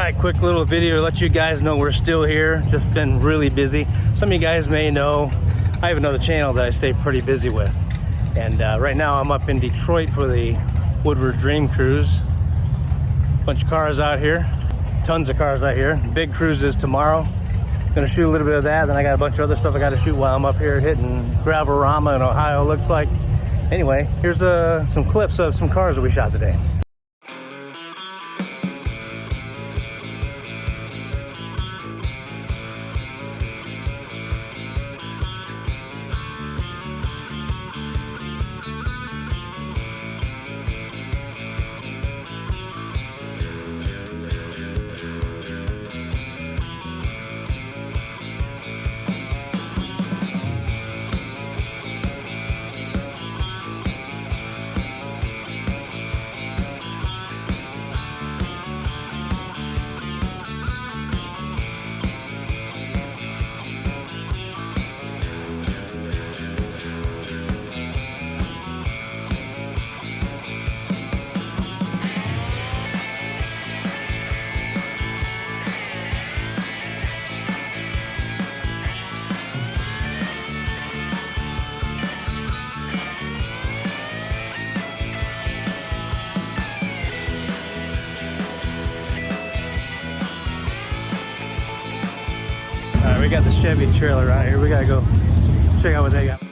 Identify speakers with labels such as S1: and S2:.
S1: Alright, quick little video to let you guys know we're still here. Just been really busy. Some of you guys may know I have another channel that I stay pretty busy with. And right now I'm up in Detroit for the Woodward Dream Cruise. Bunch of cars out here. Tons of cars out here. Big cruise is tomorrow. Gonna shoot a little bit of that. Then I got a bunch of other stuff I gotta shoot while I'm up here hitting Gravel-rama in Ohio, looks like. Anyway, here's some clips of some cars that we shot today. We got the Chevy trailer out here. We gotta go check out what they got.